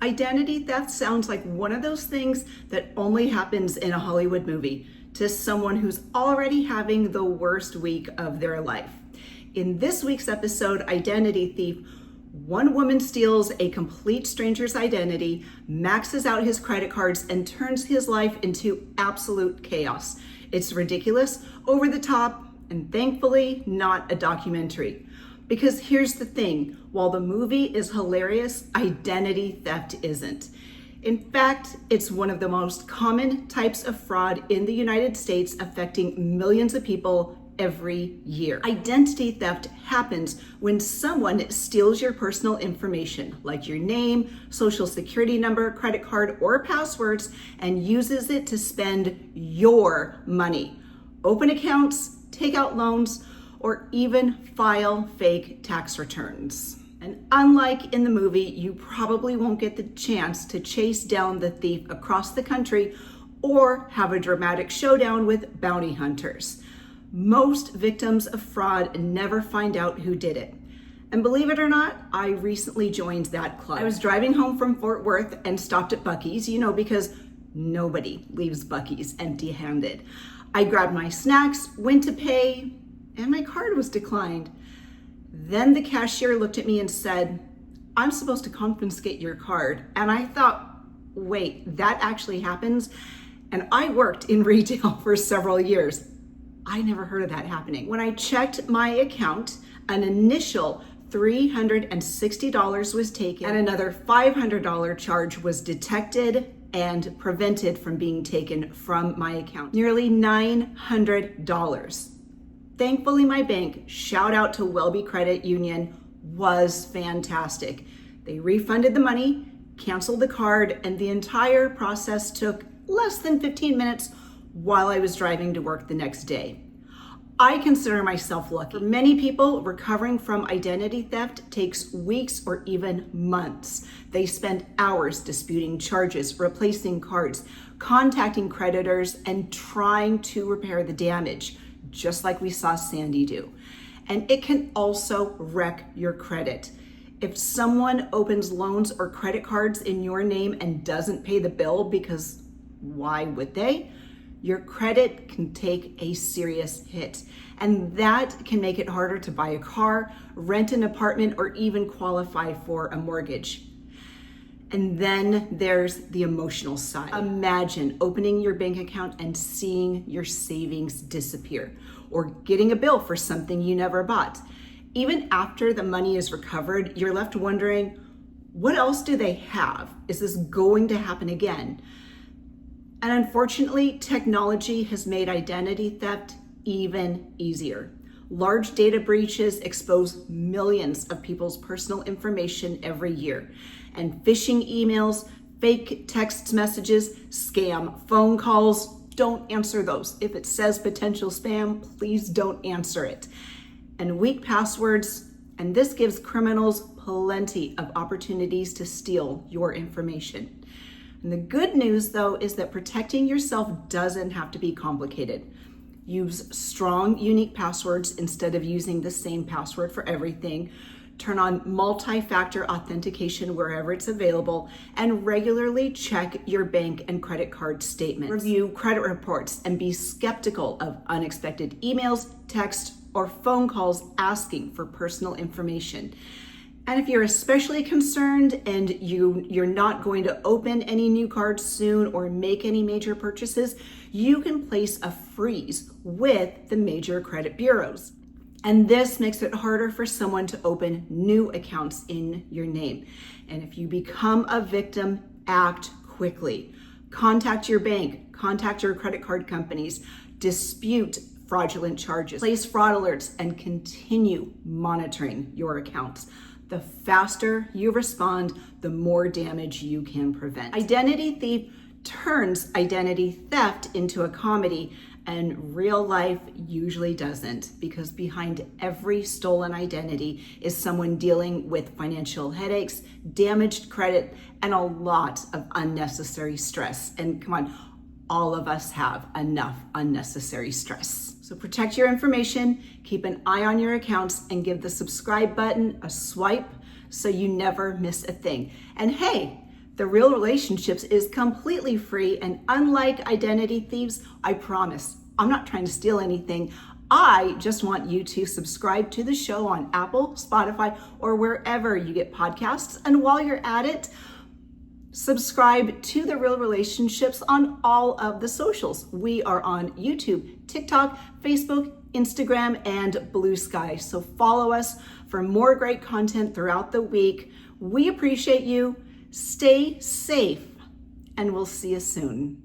Identity theft sounds like one of those things that only happens in a Hollywood movie to someone who's already having the worst week of their life. In this week's episode, Identity Thief, one woman steals a complete stranger's identity, maxes out his credit cards, and turns his life into absolute chaos. It's ridiculous, over the top, and thankfully not a documentary. Because here's the thing, while the movie is hilarious, identity theft isn't. In fact, it's one of the most common types of fraud in the United States, affecting millions of people every year. Identity theft happens when someone steals your personal information, like your name, social security number, credit card, or passwords, and uses it to spend your money. Open accounts, take out loans, or even file fake tax returns. And unlike in the movie, you probably won't get the chance to chase down the thief across the country or have a dramatic showdown with bounty hunters. Most victims of fraud never find out who did it. And believe it or not, I recently joined that club. I was driving home from Fort Worth and stopped at Buc-ee's, because nobody leaves Buc-ee's empty-handed. I grabbed my snacks, went to pay, and my card was declined. Then the cashier looked at me and said, "I'm supposed to confiscate your card." And I thought, wait, that actually happens? And I worked in retail for several years. I never heard of that happening. When I checked my account, an initial $360 was taken and another $500 charge was detected and prevented from being taken from my account. Nearly $900. Thankfully, my bank, shout out to Welby Credit Union, was fantastic. They refunded the money, canceled the card, and the entire process took less than 15 minutes while I was driving to work the next day. I consider myself lucky. For many people, recovering from identity theft takes weeks or even months. They spend hours disputing charges, replacing cards, contacting creditors, and trying to repair the damage, just like we saw Sandy do. And it can also wreck your credit. If someone opens loans or credit cards in your name and doesn't pay the bill, because why would they? Your credit can take a serious hit. And that can make it harder to buy a car, rent an apartment, or even qualify for a mortgage. And then there's the emotional side. Imagine opening your bank account and seeing your savings disappear, or getting a bill for something you never bought. Even after the money is recovered, you're left wondering, what else do they have? Is this going to happen again? And unfortunately, technology has made identity theft even easier. Large data breaches expose millions of people's personal information every year. And phishing emails, fake text messages, scam phone calls, don't answer those. If it says potential spam, please don't answer it. And weak passwords, and this gives criminals plenty of opportunities to steal your information. And the good news, though, is that protecting yourself doesn't have to be complicated. Use strong, unique passwords instead of using the same password for everything. Turn on multi-factor authentication wherever it's available, and regularly check your bank and credit card statements. Review credit reports and be skeptical of unexpected emails, texts, or phone calls asking for personal information. And if you're especially concerned and you're not going to open any new cards soon or make any major purchases, you can place a freeze with the major credit bureaus. And this makes it harder for someone to open new accounts in your name. And if you become a victim, act quickly. Contact your bank, contact your credit card companies, dispute fraudulent charges, place fraud alerts, and continue monitoring your accounts. The faster you respond, the more damage you can prevent. Identity Thief turns identity theft into a comedy, and real life usually doesn't, because behind every stolen identity is someone dealing with financial headaches, damaged credit, and a lot of unnecessary stress. And come on, all of us have enough unnecessary stress. So protect your information, keep an eye on your accounts, and give the subscribe button a swipe so you never miss a thing. And hey, The Real Relationships is completely free, and unlike Identity Thieves, I promise, I'm not trying to steal anything. I just want you to subscribe to the show on Apple, Spotify, or wherever you get podcasts. And while you're at it, subscribe to The Real Relationships on all of the socials. We are on YouTube, TikTok, Facebook, Instagram, and Blue Sky. So follow us for more great content throughout the week. We appreciate you. Stay safe, and we'll see you soon.